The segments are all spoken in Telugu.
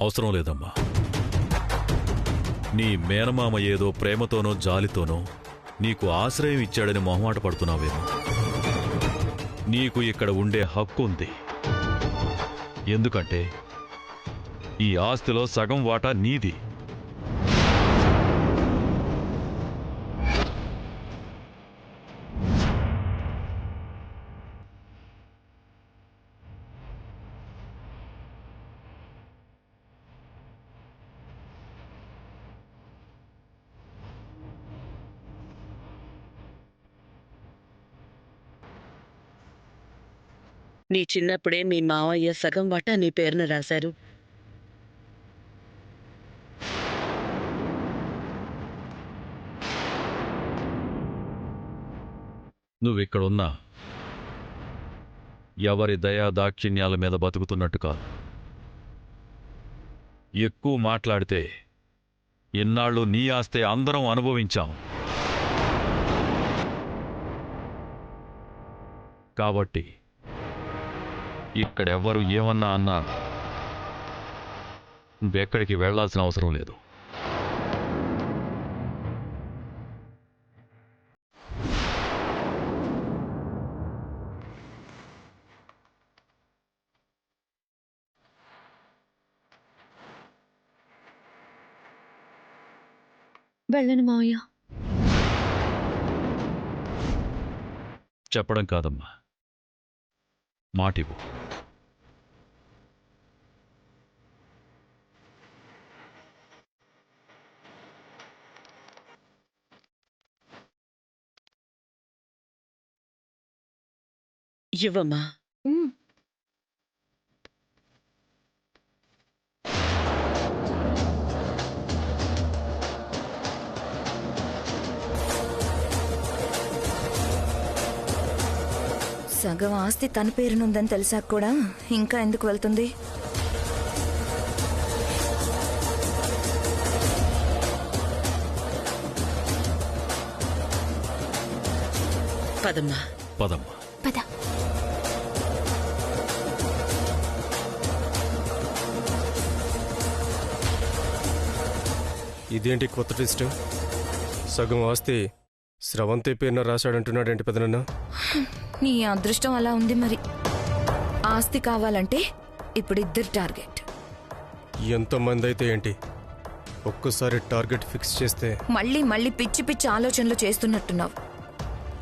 అవసరం లేదమ్మా. నీ మేనమామ ఏదో ప్రేమతోనో జాలితోనో నీకు ఆశ్రయం ఇచ్చాడని మొహమాట పడుతున్నావేమో. నీకు ఇక్కడ ఉండే హక్కు ఉంది. ఎందుకంటే ఈ ఆస్తిలో సగం వాటా నీది. నీ చిన్నప్పుడే మీ మావయ్య సగం వాటా నీ పేరున రాశారు. నువ్విక్కడున్నా ఎవరి దయా దాక్షిణ్యాల మీద బతుకుతున్నట్టు కాదు. ఎక్కువ మాట్లాడితే ఇన్నాళ్ళు నీ ఆస్తే అందరం అనుభవించాం. కాబట్టి ఇక్కడెవ్వరు ఏమన్నా అన్నా నువ్వెక్కడికి వెళ్లాల్సిన అవసరం లేదు. వెళ్ళను మావయ్య. చెప్పడం కాదమ్మా, మాటివ్వు. ఇవ్వమ్మా. సగం ఆస్తి తన పేరునుందని తెలిసాక కూడా ఇంకా ఎందుకు వెళ్తుంది? పదమ్మా. పదమ్మా. పద. ఇదేంటి కొత్త ట్విస్ట్? సగం ఆస్తి స్రవంతి పేరున రాశాడంటున్నాడేంటి పెదనన్న? నీ అదృష్టం అలా ఉంది మరి. ఆస్తి కావాలంటే ఇప్పుడు ఇద్దరు టార్గెట్. ఎంతమంది అయితే ఏంటి? ఒక్కసారి టార్గెట్ ఫిక్స్ చేస్తే మళ్ళీ మళ్ళీ పిచ్చి పిచ్చి ఆలోచనలు చేస్తున్నట్టున్నావు.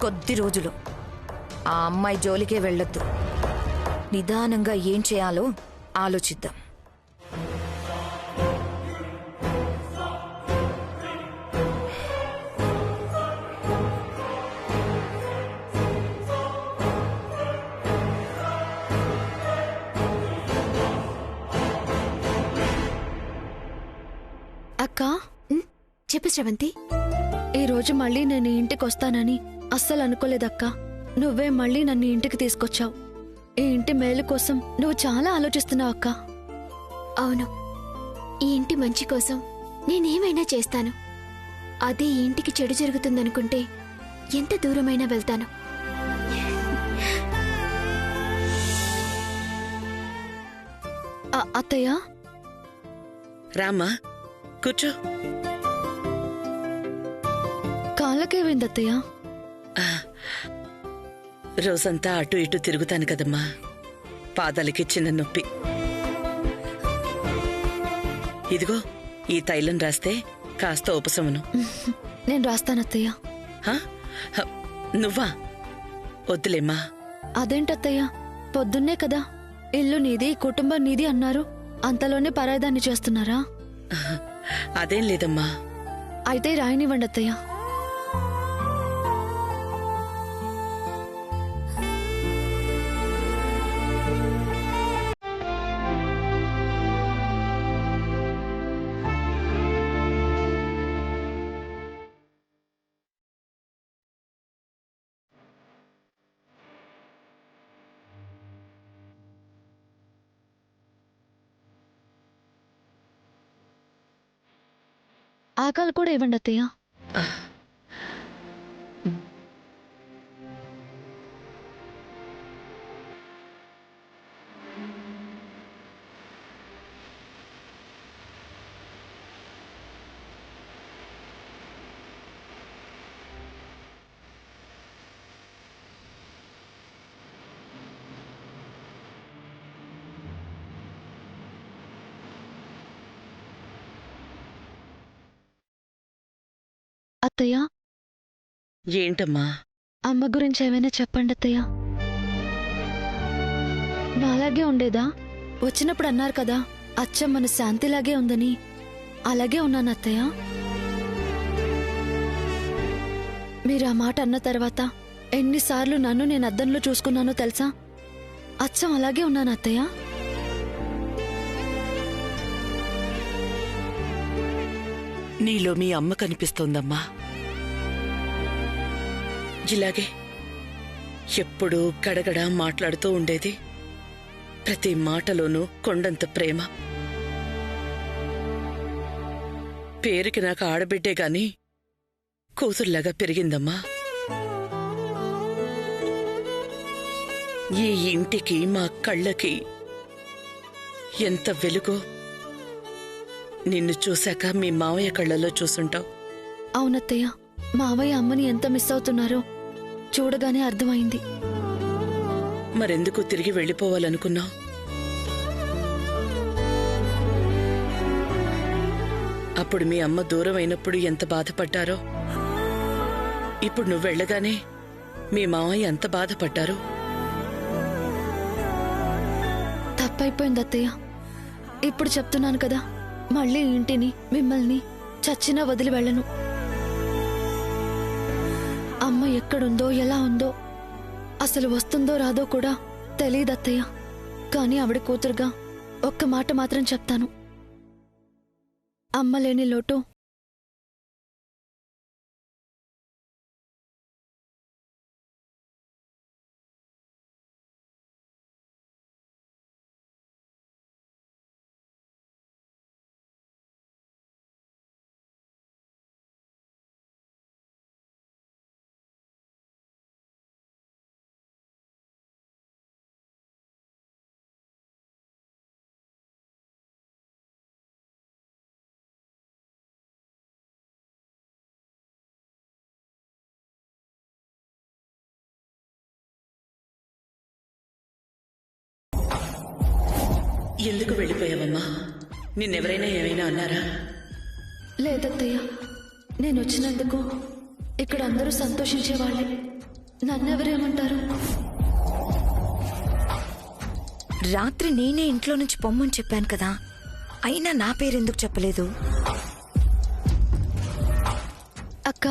కొద్ది రోజులు ఆ అమ్మాయి జోలికే వెళ్ళొద్దు. నిదానంగా ఏం చేయాలో ఆలోచిద్దాం. అక్కా, చెప్పు శ్రవంతి. ఈరోజు మళ్ళీ నేను ఇంటికి వస్తానని అస్సలు అనుకోలేదక్కా. నువ్వే మళ్ళీ నన్ను ఇంటికి తీసుకొచ్చావు. ఈ ఇంటి మేలు కోసం నువ్వు చాలా ఆలోచిస్తున్నావు అక్కా. అవును, ఈ ఇంటి మంచి కోసం నేనేమైనా చేస్తాను. అదే ఈ ఇంటికి చెడు జరుగుతుందనుకుంటే ఎంత దూరమైనా వెళ్తాను. అత్తయ్య, రామ్మా, కూర్చో. కాళ్ళకేమైంది అత్తయ్య? రోజంతా అటు ఇటు తిరుగుతాను కదమ్మా, పాదాలకి చిన్న నొప్పి. ఇదిగో ఈ తైలం రాస్తే కాస్త ఉపశమనం. నేను రాస్తానత్తయ్య. హ? హ, నువ్వా? వద్దులేమ్మా. అదేంటత్తయ్య, పొద్దున్నే కదా ఇల్లు నీది కుటుంబం నీది అన్నారు, అంతలోనే పరాయిదాన్ని చేస్తున్నారా? అదేం లేదమ్మా. అయితే రాయనివ్వండి అత్తయ్య. ఆకాలు కూడా ఇవ్వండి అత్తయ్య. అత్తయ్య, ఏంటమ్మా? అమ్మ గురించి ఏమైనా చెప్పండి అత్తయ్య. నాలాగే ఉండేదా? వచ్చినప్పుడు అన్నారు కదా అచ్చం మన శాంతిలాగే ఉందని. అలాగే ఉన్నాను అత్తయ్య. మీరు ఆ మాట అన్న తర్వాత ఎన్నిసార్లు నన్ను నేను అద్దంలో చూసుకున్నానో తెలుసా? అచ్చం అలాగే ఉన్నాను అత్తయ్య. నీలో మీ అమ్మ కనిపిస్తోందమ్మా. ఇలాగే ఎప్పుడూ గడగడ మాట్లాడుతూ ఉండేది. ప్రతి మాటలోనూ కొండంత ప్రేమ. పేరుకి నాకు ఆడబిడ్డే గాని కూతుర్లాగా పెరిగిందమ్మా. ఈ ఇంటికి మా కళ్ళకి ఎంత వెలుగో నిన్ను చూశాక మీ మావయ్య కళ్ళలో చూసుంటావు. అవునత్తయ్య, మావయ్య అమ్మని ఎంత మిస్ అవుతున్నారో చూడగానే అర్థమైంది. మరెందుకు తిరిగి వెళ్ళిపోవాలనుకున్నావు? అప్పుడు మీ అమ్మ దూరం అయినప్పుడు ఎంత బాధపడ్డారో, ఇప్పుడు నువ్వు వెళ్ళగానే మీ మావయ్య ఎంత బాధపడ్డారు. తప్పైపోయింది అత్తయ్య. ఇప్పుడు చెప్తున్నాను కదా, మళ్ళీ ఇంటిని మిమ్మల్ని చచ్చినా వదిలి వెళ్ళను. అమ్మ ఎక్కడుందో ఎలా ఉందో అసలు వస్తుందో రాదో కూడా తెలీదత్తయ్య. కానీ ఆవిడ కూతురుగా ఒక్క మాట మాత్రం చెప్తాను. అమ్మ లేని లోటు ఎందుకు వెళ్ళిపోయావమ్మా? నిన్నెవరైనా ఏమైనా అన్నారా? లేదత్తయ్య, నేను వచ్చినందుకు ఇక్కడ అందరూ సంతోషించేవాళ్ళే. నన్నెవరేమంటారు? రాత్రి నేనే ఇంట్లో నుంచి పొమ్మని చెప్పాను కదా, అయినా నా పేరెందుకు చెప్పలేదు? అక్క,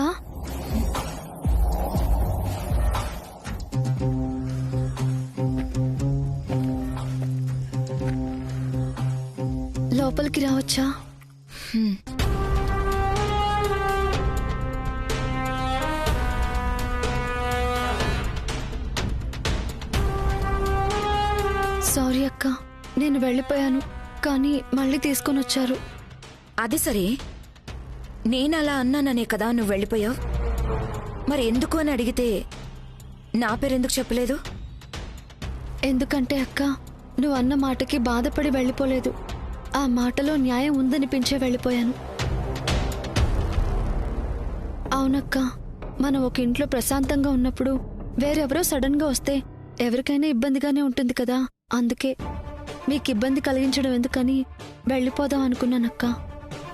లోపలికి రావచ్చా? సారీ అక్క, నేను వెళ్ళిపోయాను కానీ మళ్ళీ తీసుకొని వచ్చారు. అది సరే, నేనలా అన్నాననే కదా నువ్వు వెళ్ళిపోయావు. మరి ఎందుకు అని అడిగితే నా పేరెందుకు చెప్పలేదు? ఎందుకంటే అక్క, నువ్వు అన్న మాటకి బాధపడి వెళ్ళిపోలేదు. ఆ మాటలో న్యాయం ఉందనిపించే వెళ్ళిపోయాను. అవునక్క, మనం ఒక ఇంట్లో ప్రశాంతంగా ఉన్నప్పుడు వేరెవరో సడన్ గా వస్తే ఎవరికైనా ఇబ్బందిగానే ఉంటుంది కదా. అందుకే మీకు ఇబ్బంది కలిగించడం ఎందుకని వెళ్ళిపోదాం అనుకున్నానక్క.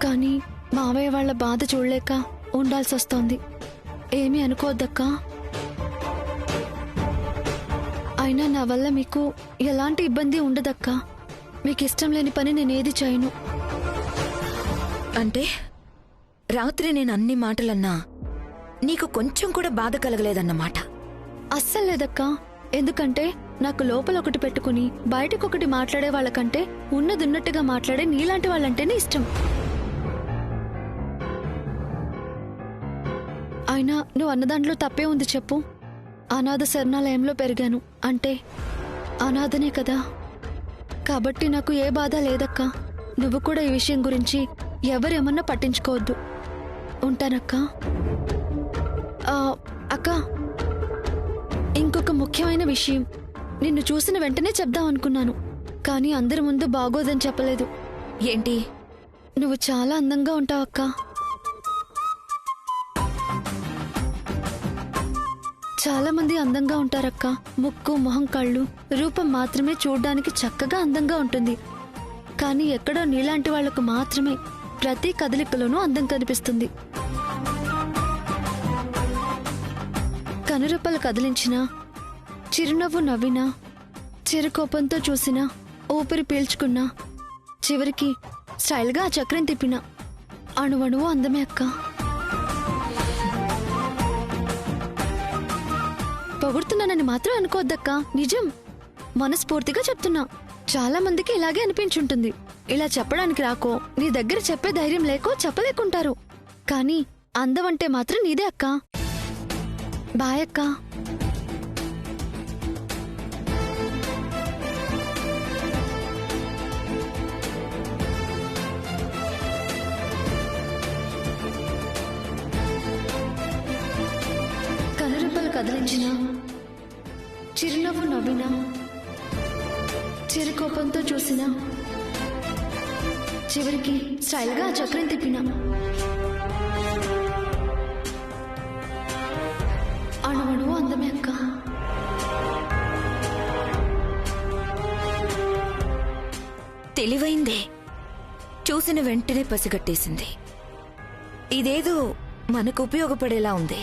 కానీ మావయ్య వాళ్ళ బాధ చూడలేక ఉండాల్సి వస్తోంది. ఏమీ అనుకోవద్దక్కా. అయినా నా వల్ల మీకు ఎలాంటి ఇబ్బంది ఉండదక్కా. మీకు ఇష్టం లేని పని నేనేది చేయను. అంటే రాత్రి నేను అన్ని మాటలన్నా నీకు కొంచెం కూడా బాధ కలగలేదన్నమాట? అస్సలు లేదక్కా. ఎందుకంటే నాకు లోపల ఒకటి పెట్టుకుని బయటకొకటి మాట్లాడే వాళ్ళకంటే ఉన్నదున్నట్టుగా మాట్లాడే నీలాంటి వాళ్ళంటేనే ఇష్టం. అయినా నువ్వు అన్నదాంట్లో తప్పే ఉంది చెప్పు. అనాథ శరణాలయంలో పెరిగాను అంటే అనాథనే కదా. కాబట్టి నాకు ఏ బాధ లేదక్కా. నువ్వు కూడా ఈ విషయం గురించి ఎవరేమన్నా పట్టించుకోవద్దు. ఉంటానక్కా. అక్క, ఇంకొక ముఖ్యమైన విషయం నిన్ను చూసిన వెంటనే చెప్దాం అనుకున్నాను, కానీ అందరి ముందు బాగోదని చెప్పలేదు. ఏంటి? నువ్వు చాలా అందంగా ఉంటావు అక్క. చాలా మంది అందంగా ఉంటారక్క. ముక్కు, మొహం, కళ్ళు, రూపం మాత్రమే చూడ్డానికి చక్కగా అందంగా ఉంటుంది. కానీ ఎక్కడో నీలాంటి వాళ్లకు మాత్రమే ప్రతి కదలికలోనూ అందం కనిపిస్తుంది. కనురెప్పలు కదిలించినా, చిరునవ్వు నవ్వినా, చిరుకోపంతో చూసినా, ఊపిరి పీల్చుకున్నా, చివరికి స్టైల్గా ఆ చక్రం తిప్పినా అణువణువు అందమే అక్క. పొగుడుతున్నానని మాత్రం అనుకోవద్దక్క, నిజం. మనస్ఫూర్తిగా చెప్తున్నా. చాలా మందికి ఇలాగే అనిపించుంటుంది. ఇలా చెప్పడానికి రాకో, నీ దగ్గర చెప్పే ధైర్యం లేకో చెప్పలేకుంటారు. కానీ అందం అంటే మాత్రం నీదే అక్క. బాయ్ అక్క. కనురెప్పలు కదిలించినా, చిరునవ్వు నవ్వినా, చిరుకోపంతో చూసినా, చివరికి స్టైల్గా ఆ చక్రం తిప్పినా అణువణువు అందమే అక్క. తెలివైందే, చూసిన వెంటనే పసిగట్టేసింది. ఇదేదో మనకు ఉపయోగపడేలా ఉంది.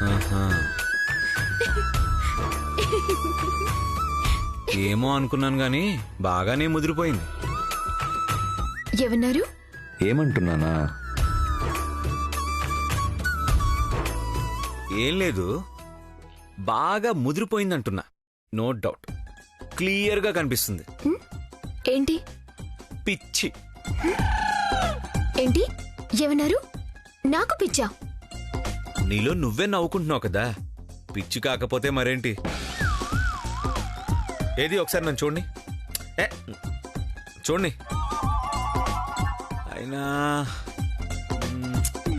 ఆహా. ఏమో అనుకున్నాను గాని బాగానే ముదిరిపోయింది. ఏమన్నారు? ఏమంటున్నానా? ఏం లేదు, బాగా ముదిరిపోయిందంటున్నా. నో డౌట్, క్లియర్గా కనిపిస్తుంది. ఏంటి? పిచ్చి. ఏంటి? ఏమన్నారు? నాకు పిచ్చా? నీలో నువ్వే నవ్వుకుంటున్నావు కదా, పిచ్చి కాకపోతే మరేంటి? ఏది ఒకసారి నన్ను చూడండి. చూడండి. అయినా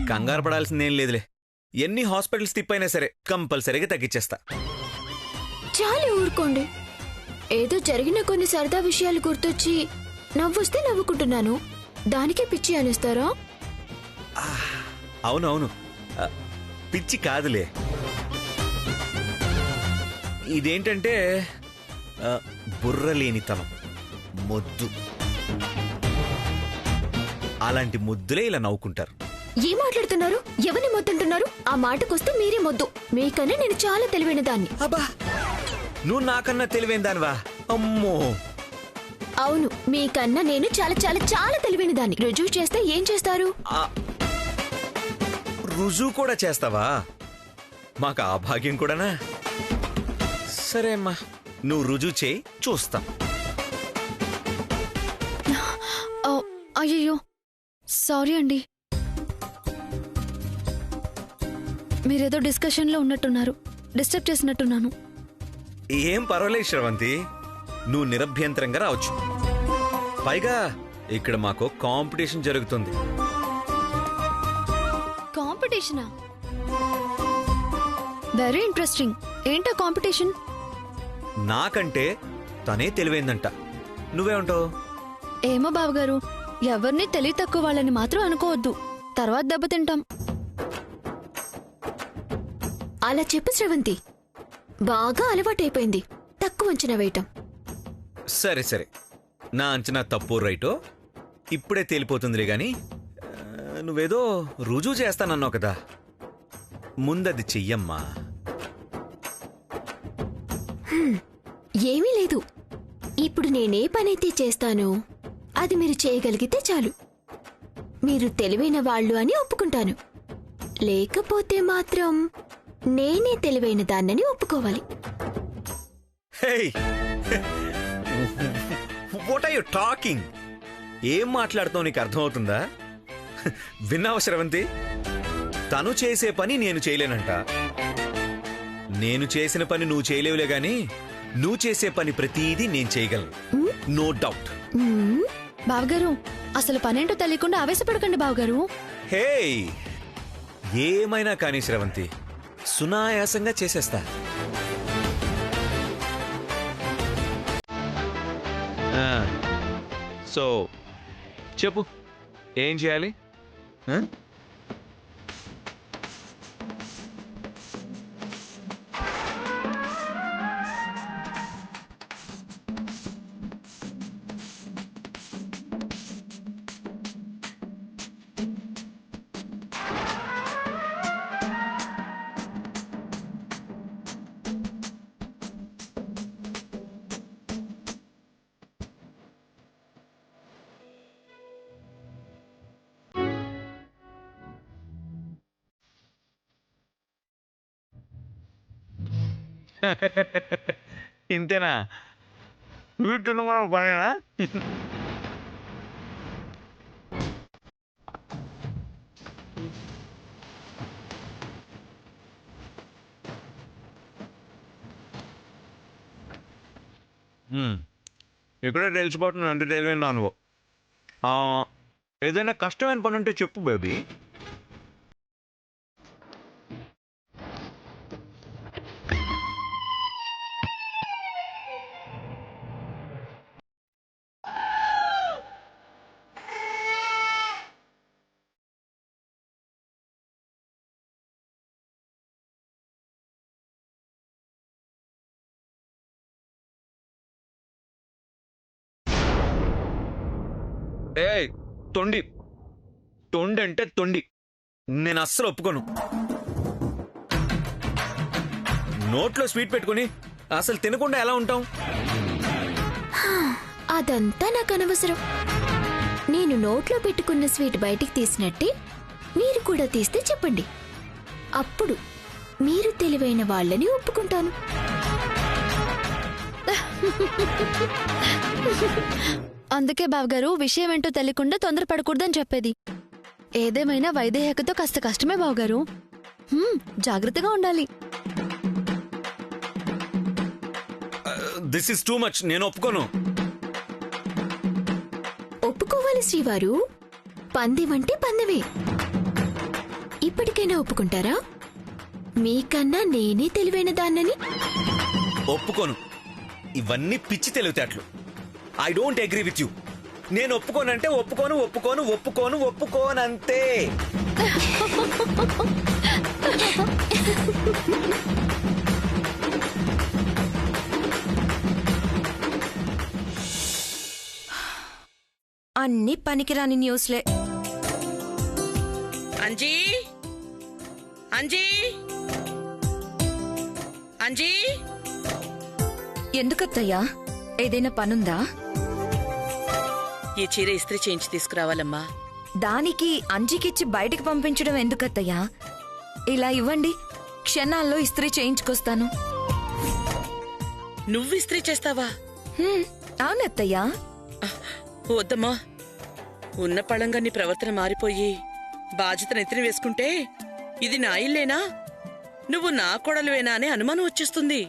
కంగారు పడాల్సిందేం లేదులే. ఎన్ని హాస్పిటల్స్ తిప్పైనా సరే కంపల్సరీగా తగ్గించేస్తా. చాలు ఊరుకోండి. ఏదో జరిగిన కొన్ని సరదా విషయాలు గుర్తొచ్చి నవ్వొస్తే నవ్వుకుంటున్నాను, దానికే పిచ్చి అనేస్తారా? అవునవును, పిచ్చి కాదులే. ఇదేంటంటే బుర్రలేనితనం, మొద్దు. అలాంటి ముద్దులే ఇలా నవ్వుకుంటారు. ఏం మాట్లాడుతున్నారు? ఎవరిని మొద్దంటున్నారు? ఆ మాటకొస్తే మీరే మొద్దు. మీకన్నా నేను చాలా తెలివైన దాన్ని. అబ్బా, నువ్వు నాకన్నా తెలివైన దానివా? అమ్మో. అవును, మీకన్నా నేను చాలా చాలా చాలా తెలివైన దాన్ని. రుజువు చేస్తే ఏం చేస్తారు? రుజువు కూడా చేస్తావా? మాకు ఆ భాగ్యం కూడానా? సరే అమ్మా, నువ్వు రుజువు చేయి, చూస్తా. అయ్యయ్యో, సారీ అండి. మీరేదో డిస్కషన్లో ఉన్నట్టున్నారు, డిస్టర్బ్ చేసినట్టున్నాను. ఏం పర్వాలేదు శ్రవంతి, నువ్వు నిరభ్యంతరంగా రావచ్చు. పైగా ఇక్కడ మాకు కాంపిటీషన్ జరుగుతుంది. కాంపిటీషనా? Very interesting. ఏంటా కాంపిటీషన్? నాకంటే తనే తెలివైందంట. నువ్వేమంటావు? ఏమో బావగారు, ఎవరిని తెలివి తక్కువ వాళ్ళని మాత్రం అనుకోవద్దు, తర్వాత దెబ్బతింటాం. అలా చెప్పు శ్రవంతి, బాగా అలవాటైపోయింది తక్కువ అంచనా వేయటం. సరే సరే, నా అంచనా తప్పు రైటో ఇప్పుడే తేలిపోతుందిలే గాని, నువ్వేదో రుజువు చేస్తానన్నావు కదా, ముందది చెయ్యమ్మా. ఏమీ లేదు, ఇప్పుడు నేనే పనైతే చేస్తానో అది మీరు చేయగలిగితే చాలు. మీరు తెలివైన వాళ్ళు అని ఒప్పుకుంటాను, లేకపోతే మాత్రం నేనే తెలివైన దాన్నని ఒప్పుకోవాలి. Hey, what are you talking? ఏం మాట్లాడుతావు నీకు అర్థమవుతుందా? విన్నావా శ్రవంతి? తను చేసే పని నేను చేయలేనంట. నేను చేసిన పని నువ్వు చేయలేవులే గాని నువ్వు చేసే పని ప్రతిదీ నేను చేయగలను, నో డౌట్. బావగారు అసలు పనేంటో తెలియకుండా ఆవేశపడకండి బావగారు. హే, ఏమైనా కానీ శ్రవంతి సునాయాసంగా చేసేస్తా. సో చెప్పు, ఏం చేయాలి? ఇంతేనా? వీటిలో మనం పనేనా? ఇక్కడే తెలిసిపోతుంది అంటే తెలియదు అనుభవం. ఏదైనా కష్టమైన పని ఉంటే చెప్పు బేబీ. ఏ తొండి, తొండి అంటే తొండి. నేను అస్సలు ఒప్పుకోను. నోట్లో స్వీట్ పెట్టుకుని అసలు తినకుండా ఎలా ఉంటాం? అదంతా నాకు అనవసరం. నేను నోట్లో పెట్టుకున్న స్వీట్ బయటికి తీసినట్టే మీరు కూడా తీస్తే చెప్పండి. అప్పుడు మీరు తెలివైన వాళ్ళని ఒప్పుకుంటాను. అందుకే బావగారు విషయం ఏంటో తెలియకుండా తొందరపడకూడదని చెప్పేది. ఏదేమైనా వైదేహకతో కాస్త కష్టమే బావగారు. జాగ్రత్తగా ఉండాలి. This is too much. నేను ఒప్పుకోను. ఒప్పుకోవాలి శ్రీవారు. పందెమంటే పందెమే. ఇప్పటికైనా ఒప్పుకుంటారా? మీకన్నా నేనే తెలివైన దాన్నని. ఒప్పుకోను. ఇవన్నీ పిచ్చి తెలివితేటలు. I don't agree with you. నేను ఒప్పుకోనంటే ఒప్పుకోను, ఒప్పుకోను, ఒప్పుకోను, ఒప్పుకోనంతే. అన్ని పనికిరాని న్యూస్లే. అంజీ, అంజీ, అంజీ. ఎందుకత్తయ్యా? ఏదైనా పనుందా? ఈ చీర ఇస్త్రీ చేయించి తీసుకురావాలమ్మా. దానికి అంజికిచ్చి బయటికి పంపించడం ఎందుకత్తయ్యా? ఇలా ఇవ్వండి, క్షణాల్లో ఇస్త్రీ చేయించుకొస్తాను. నువ్వు ఇస్త్రీ చేస్తావా? అవునత్తయ్యా. వద్దమ్మా. ఉన్న పళంగా నీ ప్రవర్తన మారిపోయి బాధ్యత నెత్తిన వేసుకుంటే ఇది నా ఇల్లేనా, నువ్వు నా కోడలువేనా అనే అనుమానం వచ్చేస్తుంది.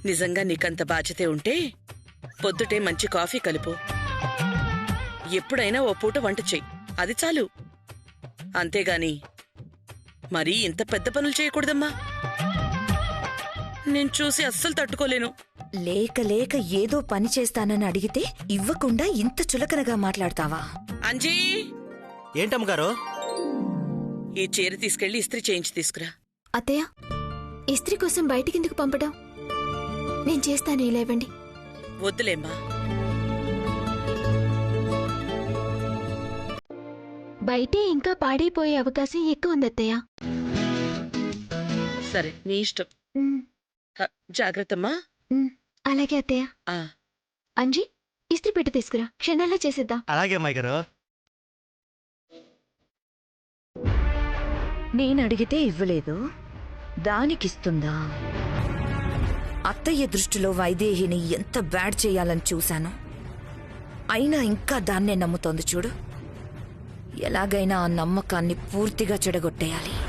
నిజంగా నీకంత బాధ్యతే ఉంటే పొద్దుటే మంచి కాఫీ కలుపు, ఎప్పుడైనా ఓ పూట వంట చెయ్యి, అది చాలు. అంతేగాని మరీ ఇంత పెద్ద పనులు చేయకూడదమ్మా. నేను చూసి అస్సలు తట్టుకోలేను. లేక లేక ఏదో పని చేస్తానని అడిగితే ఇవ్వకుండా ఇంత చులకనగా మాట్లాడతావా? అంజీ, ఏంటమ్మగారు? ఈ చీర తీసుకెళ్లి ఇస్త్రీ చేయించి తీసుకురా. అత్తయ్య, ఇస్త్రీ కోసం బయటికెందుకు పంపడం? నేను చేస్తాను, ఇలా ఇవ్వండి. వద్దులేమ్మా. బయటే ఇంకా పాడైపోయే అవకాశం ఎక్కువ ఉంది అత్తయ్య. సరే, నీ ఇష్టం. జాగ్రత్తమ్మా. అలాగే అత్తయ్య. అంజీ, ఇస్త్రీ పెట్టి తీసుకురా, క్షణాల్లో చేసేద్దాం. అలాగే అమ్మాయి గారు. నేను అడిగితే ఇవ్వలేదు, దానికిస్తుందా? అత్తయ్య దృష్టిలో వైదేహిని ఎంత బ్యాడ్ చేయాలని చూశాను. అయినా ఇంకా దాన్నే నమ్ముతోంది చూడు. ఎలాగైనా ఆ నమ్మకాన్ని పూర్తిగా చెడగొట్టేయాలి.